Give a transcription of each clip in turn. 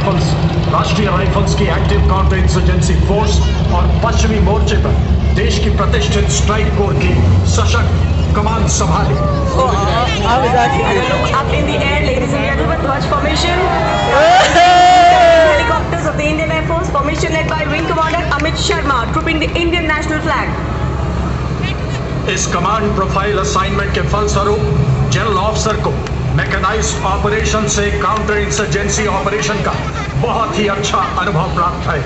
राष्ट्रीय राइफल्स की active counter insurgency force और पश्चिमी मोर्चे पर देश की प्रतिष्ठित स्ट्राइक कोर की सशक्त कमान संभाली। Up in the air, ladies and gentlemen, watch formation. Helicopters of the Indian Air Force, formation led by Wing Commander Amit Sharma, trooping the Indian national flag. इस कमांड प्रोफाइल असाइनमेंट के फलस्वरूप general officer को mechanised operation से counter insurgency operation का बहुत ही अच्छा अनुभव प्राप्त है।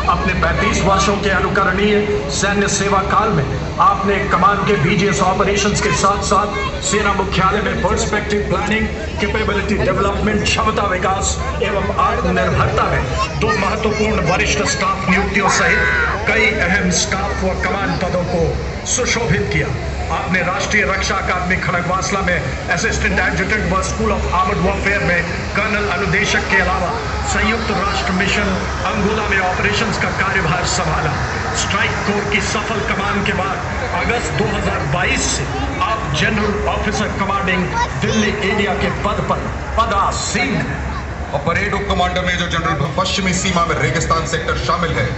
अपने 35 वर्षों के अनुकरणीय सैन्य सेवा काल में आपने कमान के बीजीएस ऑपरेशंस के साथ साथ सेना मुख्यालय में पर्सपेक्टिव प्लानिंग, कैपेबिलिटी डेवलपमेंट, क्षमता विकास एवं आत्मनिर्भरता में 2 महत्वपूर्ण वरिष्ठ स्टाफ नियुक्तियों सहित कई अहम स्टाफ व कमान पदों को सुशोभित किया। आपने राष्ट्रीय रक्षा अकादमी खड़गवासला में असिस्टेंट एडजुटेंट व स्कूल ऑफ आर्मर्ड वॉरफेयर में कर्नल अनुदेशक के अलावा संयुक्त राष्ट्र मिशन अंगोला में ऑपरेशंस का कार्यभार संभाला। स्ट्राइक कोर की सफल कमान के बाद अगस्त 2022 से आप general officer commanding Delhi area के पद पर पदासीन हैं। और परेड उप कमांडर मेजर जनरल पश्चिमी सीमा में रेगिस्तान सेक्टर शामिल है।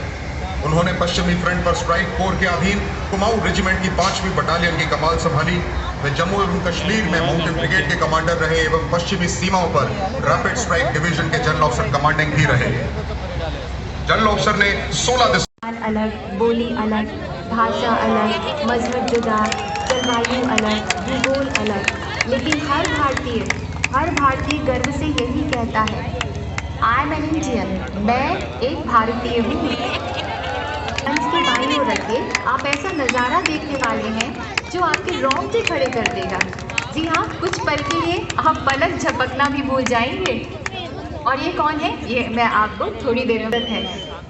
उन्होंने पश्चिमी फ्रंट पर स्ट्राइक कोर के अधीन कुमाऊं रेजिमेंट की 5वीं बटालियन की कमान संभाली। वे जम्मू एवं कश्मीर में माउंटेन ब्रिगेड के कमांडर रहे एवं पश्चिमी सीमाओं पर रैपिड स्ट्राइक डिवीजन के जनरल ऑफिसर कमांडिंग भी रहे। जनरल ऑफिसर ने 16 दिसंबर अलग, बोली अलग, भाषा अलग, मजहब जुदा, जलवायु अलग, भूगोल अलग, लेकिन हर भारतीय गर्व से यही कहता है, आई एम एन इंडियन, मैं एक भारतीय हूँ। मंच के बाईं ओर रखे आप ऐसा नज़ारा देखने वाले हैं जो आपके रोंगटे खड़े कर देगा। जी हाँ, कुछ पल के लिए आप पलक झपकना भी भूल जाएंगे। और ये कौन है, ये मैं आपको थोड़ी देर में है।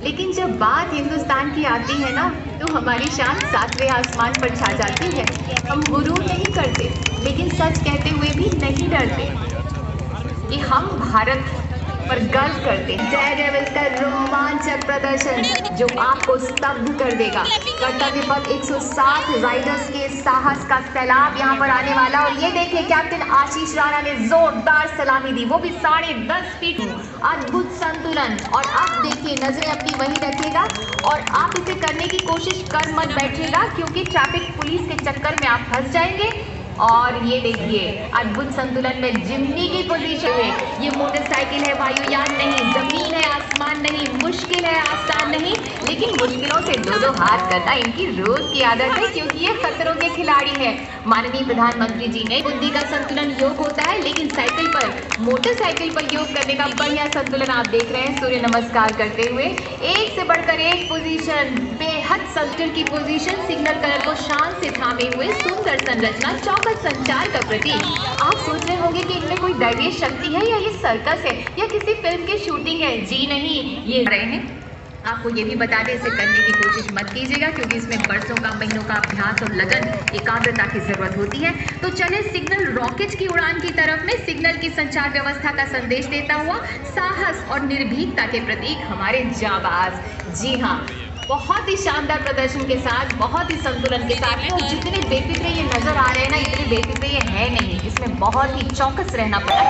लेकिन जब बात हिंदुस्तान की आती है ना, तो हमारी शान 7वें आसमान पर छा जाती है। हम गुरूर नहीं करते, लेकिन सच कहते हुए भी नहीं डरते कि हम भारत पर गर्व करते हैं। डेयरडेविल्स का रोमांचक प्रदर्शन जो आपको स्तब्ध कर देगा। कर्तव्य पथ 107 राइडर्स के साहस का सैलाब यहाँ पर आने वाला। और ये देखिए, कैप्टन आशीष राणा ने जोरदार सलामी दी, वो भी 10.5 फीट। अद्भुत संतुलन। और अब देखिए, नजरें अपनी वही रखेगा और आप इसे करने की कोशिश कर मत बैठिएगा, क्योंकि ट्रैफिक पुलिस के चक्कर में आप फंस जाएंगे। और ये देखिए, अद्भुत संतुलन में जिम्नी की पोजीशन है। ये मोटरसाइकिल है वायुयान नहीं, जमीन है आसमान नहीं, मुश्किल है आसान नहीं, लेकिन मुश्किलों से दो हाथ करना इनकी रोज की आदत है, क्योंकि ये खतरों के खिलाड़ी हैं। माननीय प्रधानमंत्री जी ने बुद्धि का संतुलन योग होता है, लेकिन साइकिल पर, मोटरसाइकिल पर योग करने का बढ़िया संतुलन आप देख रहे हैं। सूर्य नमस्कार करते हुए एक से बढ़कर एक पोजीशन, बेहद संतुलन की पोजीशन, सिग्नल कलर को शान से थामे हुए, सुंदर संरचना, चौकस संचार का प्रतीक। आप सोच रहे होंगे कि इनमें कोई दैवीय शक्ति है या ये सर्कस है या किसी फिल्म की शूटिंग है। जी नहीं, ये रहे हैं। आपको ये भी बता दें, इसे करने की कोशिश मत कीजिएगा, क्योंकि इसमें बरसों का, महीनों का अभ्यास और लगन, एकाग्रता की जरूरत होती है। तो चले सिग्नल रॉकेट की उड़ान की तरफ में। सिग्नल की संचार व्यवस्था का संदेश देता हुआ साहस और निर्भीकता के प्रतीक हमारे जाबाज। जी हाँ, बहुत ही शानदार प्रदर्शन के साथ, बहुत ही संतुलन के साथ। तो जितने बेफिक्रे ये नजर आ रहे हैं ना, इतने बेफिक्रे ये है नहीं। इसमें बहुत ही चौकस रहना पड़ा।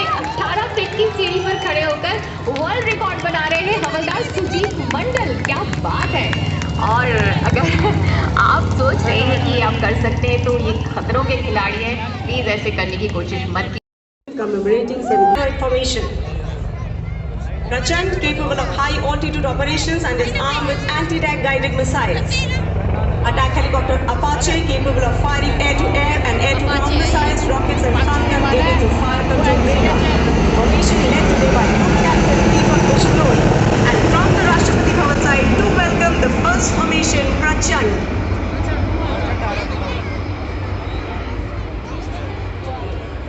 18 फीट की सीढ़ी पर खड़े होकर वर्ल्ड रिकॉर्ड बना रहे हैं हवलदार सुजीत मंडल। क्या बात है। और अगर आप सोच रहे हैं कि आप कर सकते हैं, तो ये खतरों के खिलाड़ी हैं, प्लीज ऐसे करने की कोशिश मत कीजिए। Commemorating 7th formation. Prachand, capable of high altitude operations and is armed with anti-tank guided missiles. Attack helicopter Apache, capable of firing air-to-air and air-to-ground missiles, rockets and Falcon, able to fire control radar. Formation led today by Group Captain Deepak Bishnoi. And from the Rashtrapati Bhavan side, to welcome the first formation, Prachand.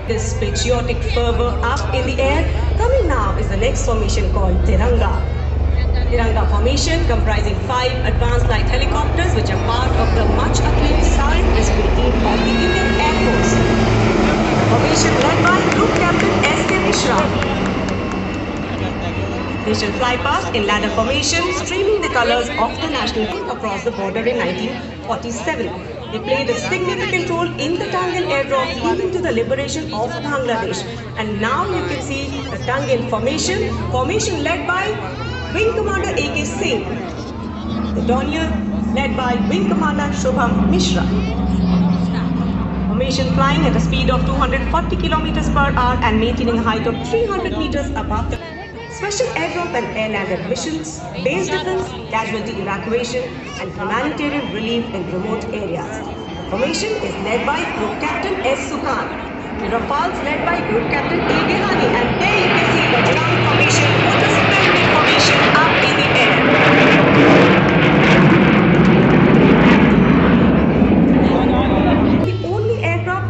This patriotic fervor up in the air. Coming now is the next formation called Tiranga. Tiranga formation comprising 5 advanced light helicopters which are part of the much acclaimed Sarin rescue team of the Indian Air Force. Formation led by Group Captain S.K. Mishra. They shall fly past in ladder formation, streaming the colors of the national team across the border in 1947. They played a significant role in the Tangil airdrop, leading to the liberation of Bangladesh. And now you can see the Tangil formation led by Wing Commander A.K. Singh. The Dornier led by Wing Commander Shubham Mishra. Formation flying at a speed of 240 kilometers per hour and maintaining a height of 300 meters above the special airdrop and air-landed missions, base defense, casualty evacuation, and humanitarian relief in remote areas. The formation is led by Group Captain S. Sukan. The Rafales led by Group Captain A. Gehani, and there you can see the ground formation, water-suspended formation up in the air.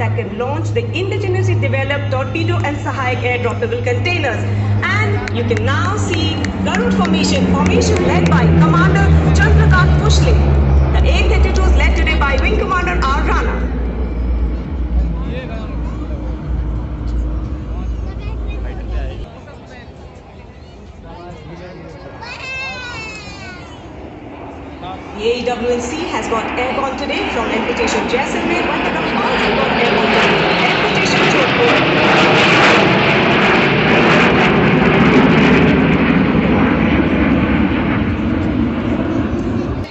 That can launch the indigenously developed torpedo and Sahayak air-droppable containers. And you can now see Garud formation led by Commander Chandrakant Pushle. The A-32 is led today by Wing Commander R. Rana. The AEWNC has got airborne today from Amputation Jaisalmer, but the Rafales have got airborne today from Amputation Jodhpur.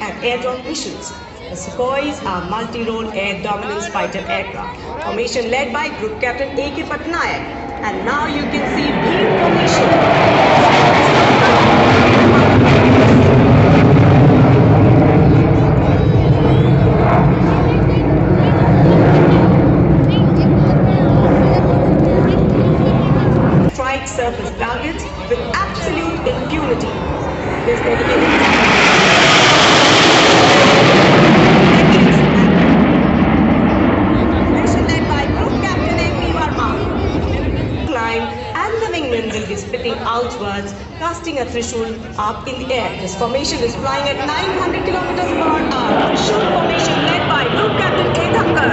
And airdrop missions. The Sukhois are multi-role air dominance fighter aircraft. Formation led by Group Captain A.K. Patnaik. And now you can see Bhim formation. Surface targets with absolute impunity. This dedicated mission led by Group Captain A.P. Verma. Climb and the wingmen will be spitting outwards, casting a threshold up in the air. This formation is flying at 900 kilometers per hour. Shoot formation led by Group Captain A. Thakkar.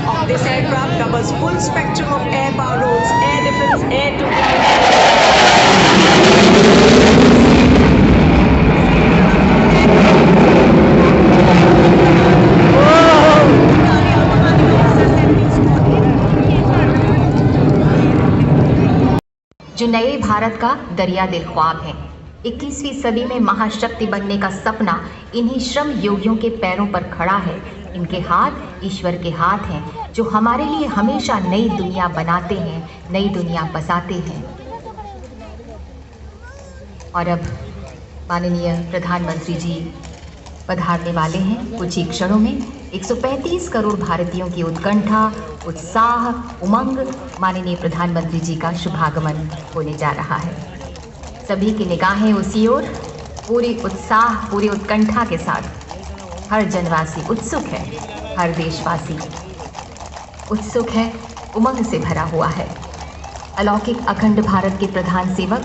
Of this aircraft covers full spectrum of air power roles, air defense, air to जो नए भारत का दरिया दिल ख्वाब है। 21वीं सदी में महाशक्ति बनने का सपना इन्हीं श्रम योगियों के पैरों पर खड़ा है। इनके हाथ ईश्वर के हाथ हैं जो हमारे लिए हमेशा नई दुनिया बनाते हैं, नई दुनिया बसाते हैं। और अब माननीय प्रधानमंत्री जी पधारने वाले हैं कुछ ही क्षणों में। 135 करोड़ भारतीयों की उत्कंठा, उत्साह, उमंग, माननीय प्रधानमंत्री जी का शुभागमन होने जा रहा है। सभी की निगाहें उसी ओर पूरी उत्साह, पूरी उत्कंठा के साथ। हर जनवासी उत्सुक है, हर देशवासी उत्सुक है, उमंग से भरा हुआ है। अलौकिक अखंड भारत के प्रधान सेवक,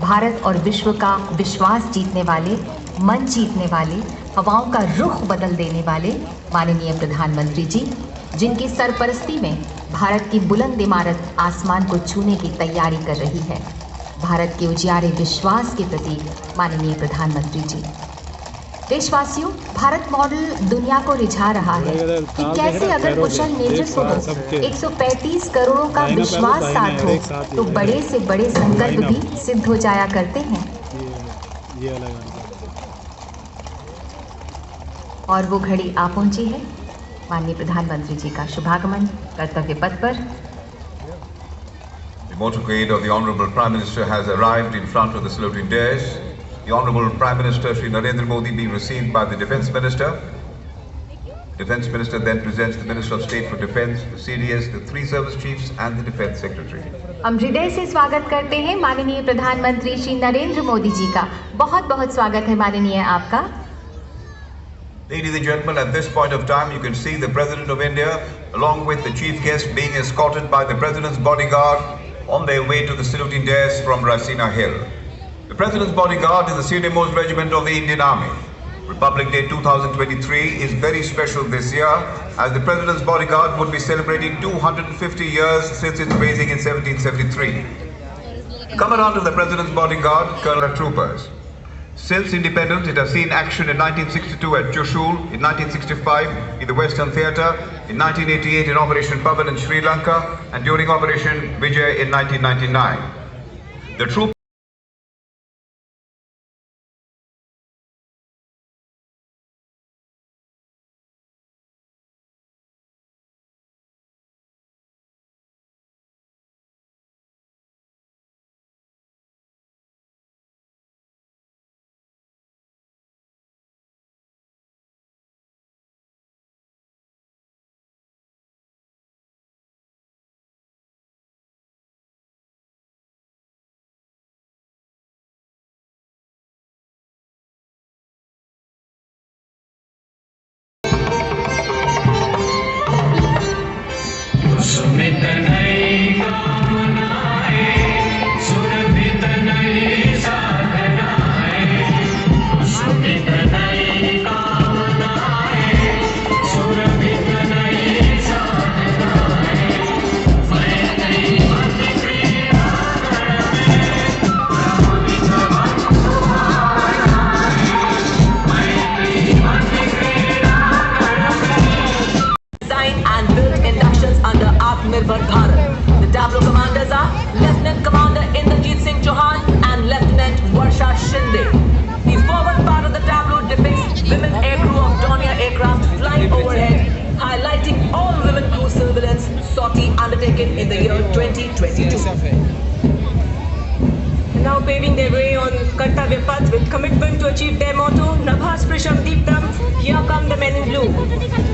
भारत और विश्व का विश्वास जीतने वाले, मन जीतने वाले, हवाओं का रुख बदल देने वाले माननीय प्रधानमंत्री जी, जिनकी सरपरस्ती में भारत की बुलंद इमारत आसमान को छूने की तैयारी कर रही है। भारत के उजियारे विश्वास के प्रतीक माननीय प्रधानमंत्री जी। देशवासियों, भारत मॉडल दुनिया को रिझा रहा है कि कैसे अगर कुशल नेतृत्व हो, 135 करोड़ों का विश्वास साथ हो तो बड़े से बड़े संकल्प भी सिद्ध हो जाया करते हैं। और वो घड़ी आ पहुंची है। माननीय प्रधानमंत्री जी का शुभागमन कर्तव्य पथ पर। The motorcade of the Honourable Prime Minister has arrived in front of the saluting dais. The Honourable Prime Minister Shri Narendra Modi being received by the Defence Minister. Defence Minister then presents the Minister of State for Defence, the CDS, the three service chiefs and the Defence Secretary. हम हृदय से स्वागत करते हैं माननीय प्रधानमंत्री श्री नरेंद्र मोदी जी का। बहुत बहुत स्वागत है माननीय आपका। Ladies and gentlemen, at this point of time, you can see the President of India, along with the chief guest, being escorted by the President's bodyguard on their way to the saluting dais from Rasina Hill. The President's bodyguard is the senior-most regiment of the Indian Army. Republic Day 2023 is very special this year, as the President's bodyguard would be celebrating 250 years since its raising in 1773. Commandant of the President's bodyguard, Colonel Troopers. Since independence, it has seen action in 1962 at Chushul, in 1965 in the Western Theatre, in 1988 in Operation Pavan in Sri Lanka, and during Operation Vijay in 1999. The troop The Tableau commanders are Lieutenant Commander Inderjeet Singh Chauhan and Lieutenant Varsha Shinde. The forward part of the tableau depicts women aircrew of Dornier aircraft flying overhead, highlighting all women crew surveillance sortie undertaken in the year 2022. Now paving their way on Kartavya Path with commitment to achieve their motto, Nabha Sprisham Deeptam, here come the men in blue.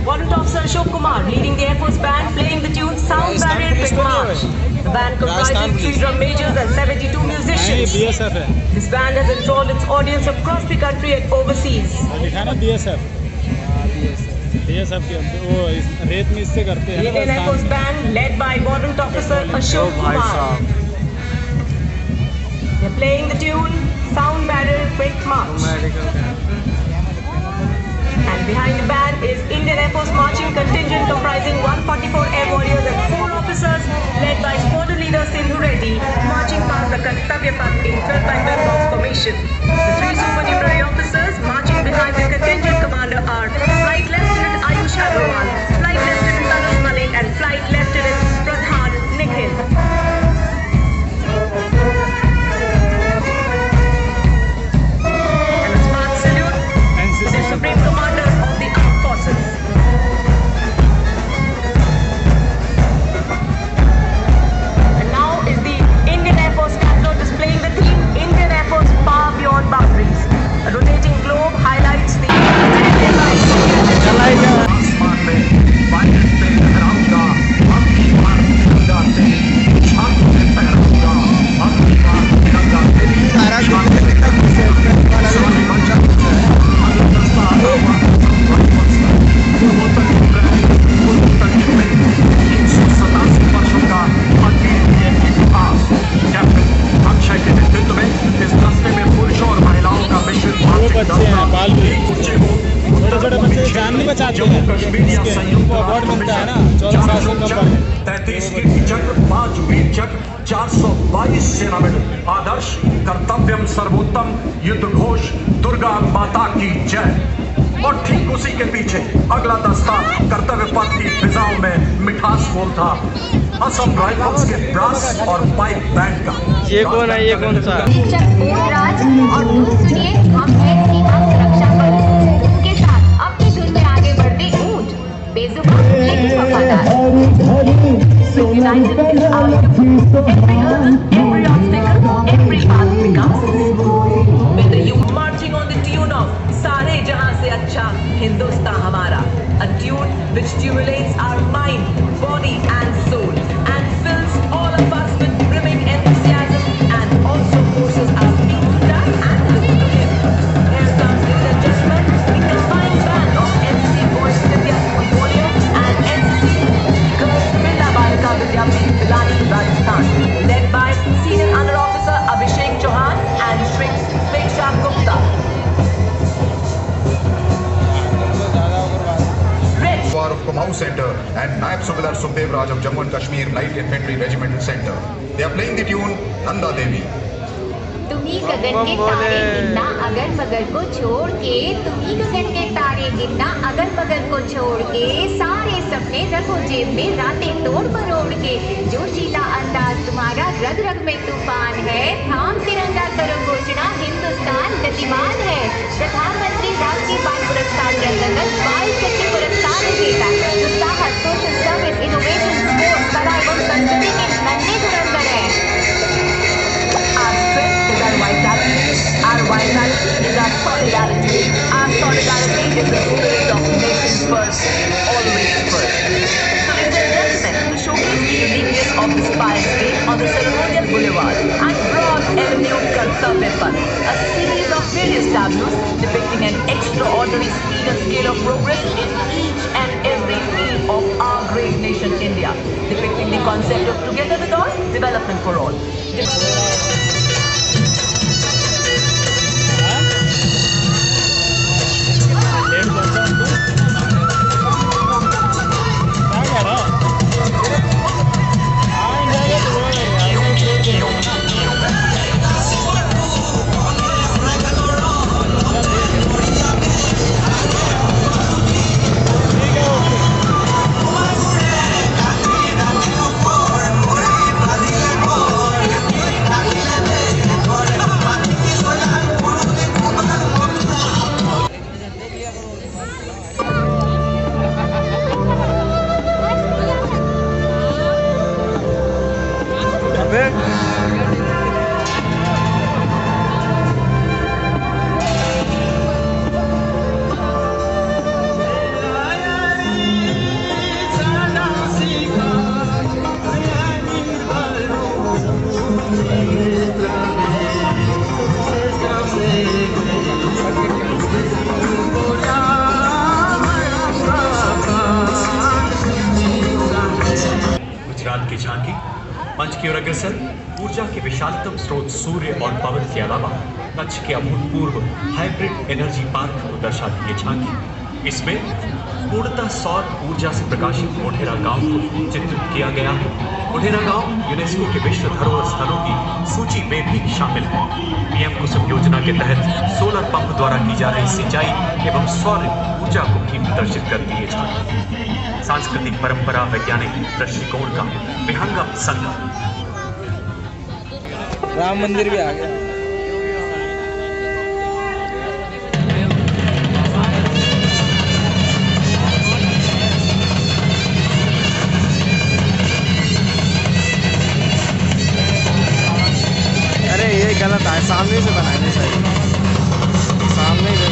Warrant Officer Ashok Kumar leading the Air Force Band, playing the tune Sound Barrier Quick March. The band comprises 3 drum majors and 72 musicians. This band has enthralled its audience across the country and overseas. Indian Air Force Band led by Warrant Officer Ashok Kumar. They're playing the tune Sound Barrier Quick March. And behind the band is Indian Air Force marching contingent comprising 144 air warriors and 4 officers led by squadron leader Sindhu Reddy, marching past the Kartavya Path in 12x12 box formation. The 3 supernumerary officers marching behind the contingent commander are Flight Lieutenant Ayush Agarwal, Flight Lieutenant Tanuj Malik and Flight Lieutenant Pradhan Nikhil. Supreme Commander of the Armed Forces. And now is the Indian Air Force tableau displaying the theme Indian Air Force Far Beyond Boundaries. A rotating globe highlights the Jammu Kashmir संयुक्त चक्र 33 की चक्र 5 वीर चक्र 422 सेना medal आदर्श कर्तव्यम सर्वोत्तम युद्ध घोष दुर्गा माता की जय। और ठीक उसी के पीछे अगला दस्ता कर्तव्य पथ की फिजाओं में मिठास बोल था असम राइफल्स के ब्रास और पाइप बैंड का। ये कौन है, ये कौन सा? राज और सुनिए हम हैं सीमा सुरक्षा बल, उनके साथ अपनी धुन में आगे बढ़ते ऊंट बेजुबान लेकिन वफादार। United in our youth. Every obstacle, every path becomes with the youth marching on the tune of Sare Jahan Se Acha Hindustan Hamara, a tune which stimulates our mind, body and soul and fills all of us with brimming enthusiasm and also forces our feet to dance and look to him. Here comes, ladies and gentlemen, the combined band of and Naib Subedar Sukhdev Raj of Jammu and Kashmir Light Infantry Regimental Center. They are playing the tune Nanda Devi. तुम्ही गगन के तारे गिनना अगर मगर को छोड़ के, तुम्ही गगन के तारे गिनना अगर मगर को छोड़ के, सारे सपने रखो जेब में रातें तोड़ मरोड़ के, जोशीला अंदाज तुम्हारा रग रग में तूफान है, थाम तिरंगा करो घोषणा हिंदुस्तान गतिमान है। प्रधानमंत्री राष्ट्रीय बाल पुरस्कार के अंतर्गत बाल शक्ति पुरस्कार विजेता जो साहस, सोशल सर्विस, इनोवेशन, स्पोर्ट्स, कला एवं संस्कृति के नन्हे धुरंधर है। Our vitality is our solidarity. Our solidarity is the spirit of nation first, always first. So, ladies and gentlemen, to showcase the uniqueness of this Spice Day on the Ceremonial Boulevard and Broad Avenue, Kartavya Path, a series of various tableaus depicting an extraordinary speed and scale of progress in each and every field of our great nation, India, depicting the concept of together with all, development for all. की झांकी मंच की ओर अग्रसर ऊर्जा के विशालतम स्रोत सूर्य और पवन के अलावा कच्छ के अभूतपूर्व हाइब्रिड एनर्जी पार्क को दर्शाती ये झांकी। इसमें पूर्णतः सौर ऊर्जा से प्रकाशित मोढेरा गांव को चित्रित किया गया है। मोढेरा गांव यूनेस्को के विश्व धरोहर स्थलों की सूची में भी शामिल है। पीएम कुसुम योजना के तहत सोलर पंप द्वारा की जा रही सिंचाई एवं सौर ऊर्जा को भी प्रदर्शित करती है झांकी। सांस्कृतिक परंपरा, वैज्ञानिक दृष्टिकोण का विहंगम संगम। राम मंदिर भी आ गया। अरे ये गलत है, सामने से बनाने चाहिए, सामने से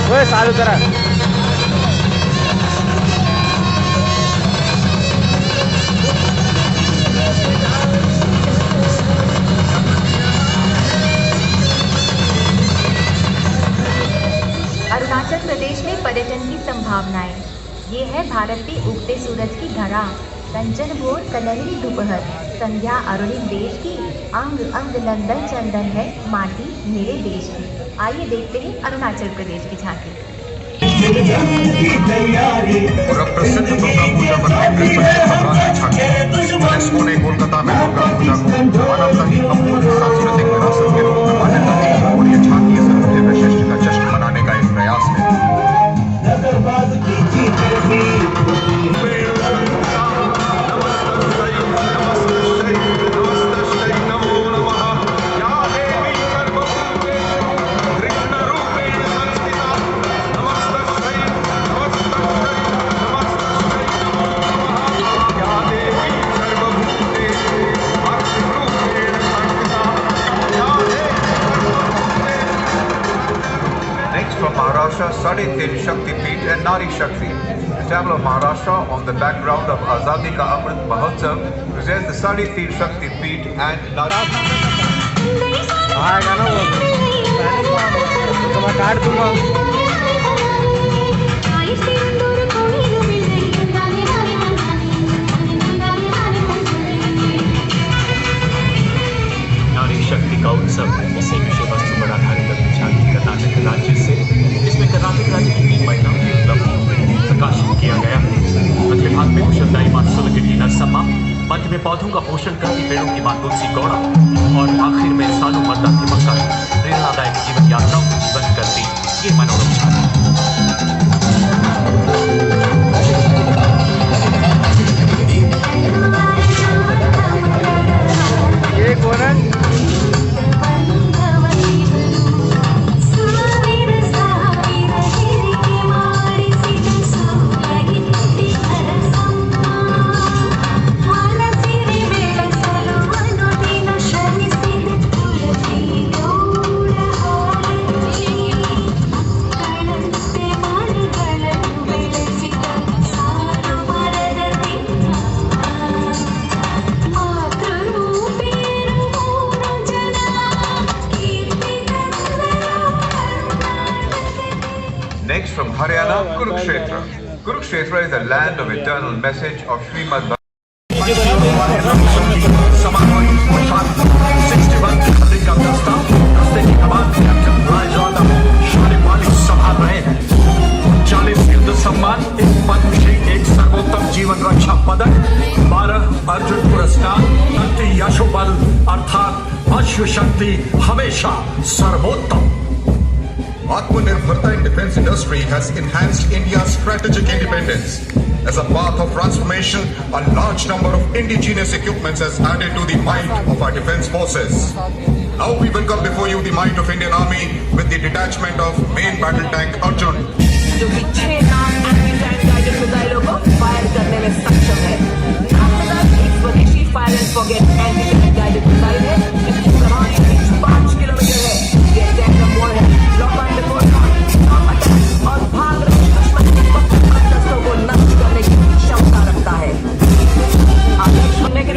वो सारू तरह अरुणाचल प्रदेश में पर्यटन की संभावनाएं। ये है भारत के उगते सूरज की धरा, कंचन भोर कलहरी दोपहर, संध्या अरुणिम देश की, अंग अंग लंदन चंदन है माटी मेरे देश की। आइए देखते हैं अरुणाचल प्रदेश की झांकी। और अब प्रसिद्ध दुर्गा पूजा पर केंद्रित झांकी। यूनेस्को ने कोलकाता में दुर्गा पूजा को मानवता की अमूल्य सांस्कृतिक विरासत के रूप में मान्यता दी और ये झांकी इस अनूठे वैशिष्ट्य का जश्न मनाने का एक प्रयास है। From Maharashtra, Sadeh Shakti Peeth and Nari Shakti. The Temple of Maharashtra on the background of Azadi Ka Amrit Mahotsav presents the Sadeh Shakti Peeth and Nari. आएगा ना वो, तो मैं काट दूंगा। नारी शक्ति का उत्सव अंत में पौधों का पोषण करती पेड़ों की मां तुलसी गौड़ा और आखिर में सालू मर्दा थिमक्कर प्रेरणादायक जीवन यात्राओं को जीवंत करती ये मनोरम छाया। ये कौन है? Next from Haryana, Kurukshetra. Kurukshetra is the land of eternal message of Srimad Bhagavad. सम्मान, एक पद्मश्री, एक सर्वोत्तम जीवन रक्षा पदक, 12 अर्जुन पुरस्कार, धरती यशोबल अर्थात अश्व शक्ति हमेशा सर्वोत्तम। Atmanirbharta in defense industry has enhanced India's strategic independence. As a path of transformation, a large number of indigenous equipments has added to the might of our defense forces. Now we welcome before you the might of Indian Army with the detachment of main battle tank Arjun. जो कि 6 नाम anti-tank guided मिसाइलों को fire करने में सक्षम है। आपके पास एक स्वदेशी fire and forget anti-tank guided missile है जिसकी प्रभावी रेंज 5 किलोमीटर है। ये टैंक मोड है, लॉक ऑन बिफोर अटैक और भाग रहे दुश्मन के पक्षों को नष्ट करने की क्षमता रखता है। हमने के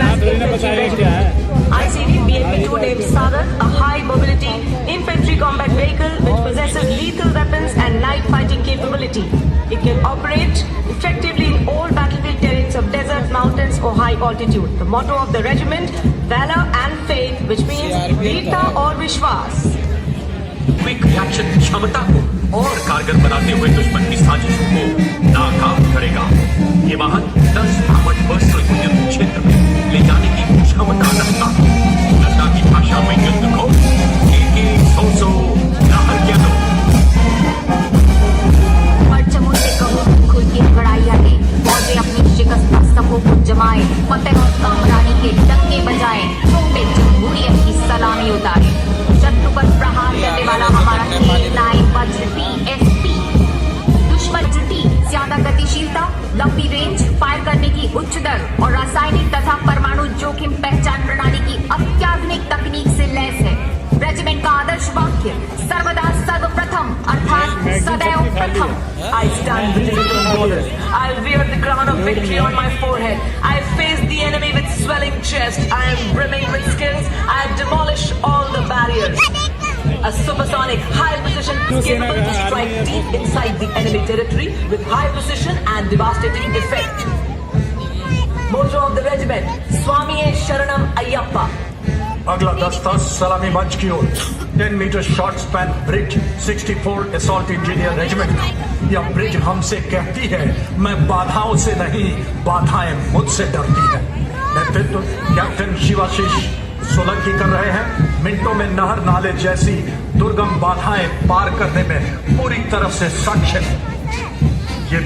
ICD BMP-2 named Sagar, a high mobility infantry combat vehicle which possesses lethal weapons and night fighting capability. It can operate effectively in all battlefield terrains of desert, mountains or high altitude. The motto of the regiment, Valor and Faith, which means वीरता और विश्वास। Quick reaction क्षमता को और कारगर बनाते हुए दुश्मन की साजिशों को नाकाम करेगा। ये वाहन 10 आर्मर्ड पर्सनल को युद्ध क्षेत्र में ले जाने की क्षमता रखता है। लद्दाख की भाषा में युद्ध को सौ नाहर किया दो। परचमों से कहो खुल के कड़ाइया दे, मौजे अपनी शिकस्त सबों को जमाए, फतेह और कामरानी के डंके बजाए, पे जमहूरियत की सलामी उतारे। शत्रु पर प्रहार करने वाला हमारा K9 वज्र PSP, दुश्मन जल्दी ज्यादा गतिशीलता, लंबी रेंज, फायर करने की उच्च दर और रासायनिक तथा परमाणु जोखिम पहचान प्रणाली की अत्याधुनिक तकनीक से लैस है। रेजिमेंट का आदर्श वाक्य सर्वदा सर्वप्रथम अर्थात सदैव प्रथम। I stand vigilant on borders. I wear the crown of victory on my forehead. I face the enemy with swelling chest. I am brimming with skills. I demolish all the barriers. A supersonic, high precision, capable to strike deep inside the enemy territory with high precision and devastating effect. Motto of the regiment, Swamiye Sharanam Ayyappa. अगला दस्ता सलामी मंच की ओर 10 metre short span bridge 64 assault engineer regiment. यह bridge हमसे कहती है मैं बाधाओं से नहीं, बाधाएं मुझसे डरती है। नेतृत्व कैप्टन शिवाशीष सोलंकी कर रहे हैं। मिनटों में नहर नाले जैसी दुर्गम बाधाएं पार करने में पूरी तरह से सक्षम। ये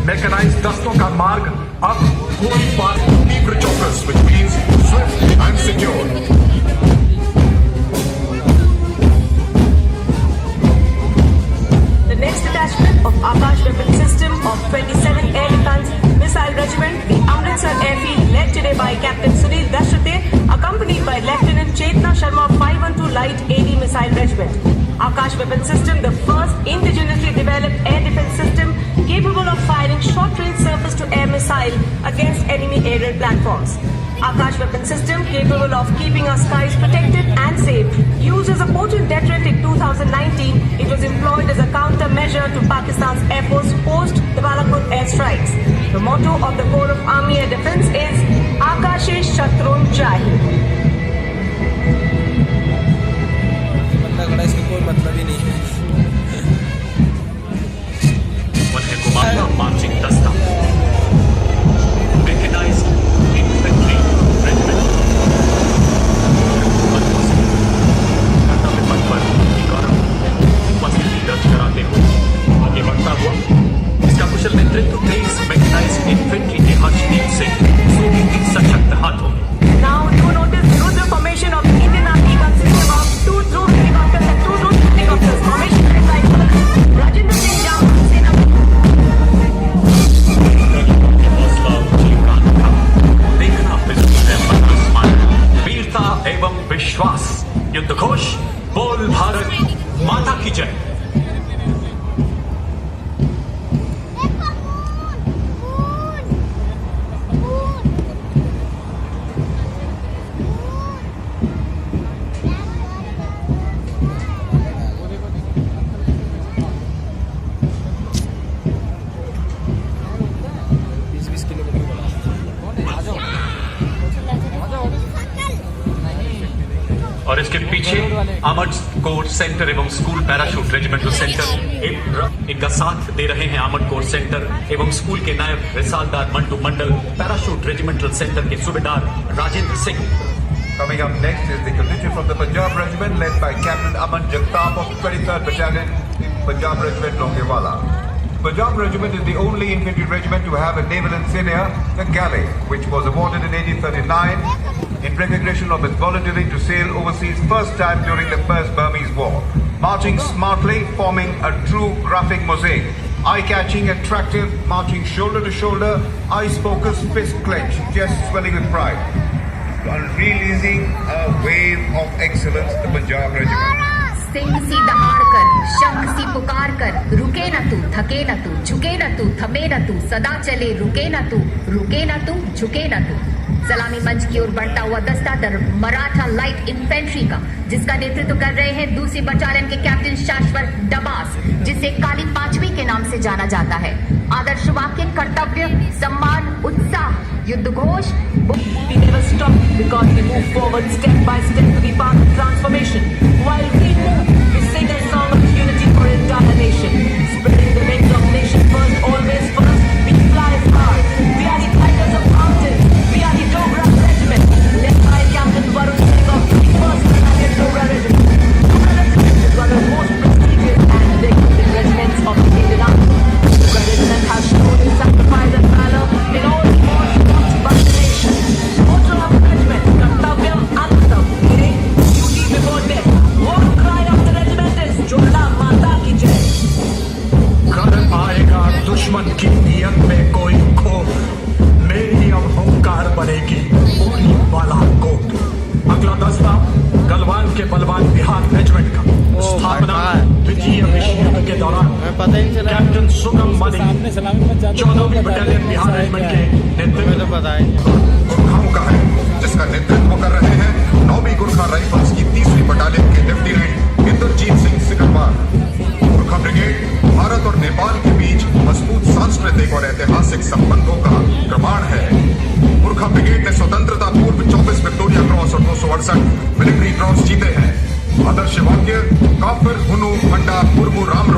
मैकेनाइज्ड दस्तों का मार्ग अब कोई बात Keep chokers, which means swift and secure. The next detachment of Akash Weapon System of 27 Air Defense Missile Regiment, the Amritsar Airfield, led today by Captain Sunil Dashrate, accompanied by Lieutenant Chetna Sharma of 512 Light AD Missile Regiment. Akash Weapon System, the first indigenously developed air defense system capable of firing short-range surface-to-air missile against enemy aerial platforms. Akash Weapon System, capable of keeping our skies protected and safe, used as a potent deterrent in 2019. It was employed as a countermeasure to Pakistan's Air Force post the Balakot airstrikes. The motto of the Corps of Army Air Defense is Akashe Shatrun Jahi. इसका कोई मतलब ही नहीं है। Marching दस्ता mechanised infantry युद्ध घोष, बोल भारत माता की जय। और इसके पीछे आर्मर्ड कोर सेंटर एवं स्कूल पैराशूट रेजिमेंटल सेंटर इनका साथ दे रहे हैं। आर्मर्ड कोर सेंटर एवं स्कूल के नायब रिसालदार मंटू मंडल, पैराशूट रेजिमेंटल सेंटर के सूबेदार Rajendra Singh. Coming up next is the contingent from the Punjab Regiment led by Captain Aman Jagtap of 23rd Battalion, Punjab Regiment Longewala. Punjab Regiment is the only infantry regiment to have a naval insignia, the Galley, which was awarded in 1839 in recognition of its volunteering to sail overseas first time during the First Burmese War. Marching smartly, forming a true graphic mosaic. Eye-catching, attractive, marching shoulder to shoulder, eyes-focused, fist clenched, chest swelling with pride. Releasing a wave of excellence, the Punjab Regiment. Singh सी दहाड़ कर, शंख सी पुकार कर, रुके न तू, थके न तू, झुके न तू, थमे न तू, सदा चले, रुके न तू, रुके न तू, झुके न तू। सलामी मंच की ओर बढ़ता हुआ दस्ता दर मराठा लाइट इन्फेंट्री का, जिसका नेतृत्व कर रहे हैं दूसरी बटालियन के कैप्टन शाश्वर डबास, जिसे काली पांचवी के नाम से जाना जाता है। आदर्श वाक्य, कर्तव्य, सम्मान, उत्साह, युद्ध Ghosh. We never stop because we move forward step by step to be part of transformation. While we move, we sing a song of unity for a entire nation. Spreading the wings of nation first, always first. We fly far. We are the fighters of mountains. We are the Dogra Regiment, led by Captain Varun Singh of 1st Battalion Dogra Regiment. Dogra Regiment is one of the most prestigious and legendary regiments of the Indian Army. Dogra Regiment has shown its sacrifice and valor in all wars fought by the nation. Motto of the regiment, Kartavyam Antam, meaning duty before death. War cry of the regiment is Jodha Mata ki Jai. कर आएगा दुश्मन की नियत में कोई खोट, मेरी अब हुंकार बनेगी पूरी वाला कोट। अगला दस्ता गलवान के बलवान बिहार रेजिमेंट का, स्थापना द्वितीय विश्व युद्ध के दौरान कैप्टन सुगम मनी 14वीं बटालियन बिहार रेजिमेंट के नेतृत्व गुरखाओं का है, जिसका नेतृत्व कर रहे हैं 9वीं गुरखा राइफल्स की 3री बटालियन के लेफ्टिनेंट इंद्रजीत सिंह सिकरवार। गुरखा ब्रिगेड भारत और नेपाल के बीच मजबूत सांस्कृतिक और ऐतिहासिक संबंधों का प्रमाण है। गुरखा ब्रिगेड ने स्वतंत्रता पूर्व 24 विक्टोरिया क्रॉस और 268 मिलिट्री क्रॉस जीते हैं। आदर्श वाक्य, काफिर हुनु मंडा मुर्मू राम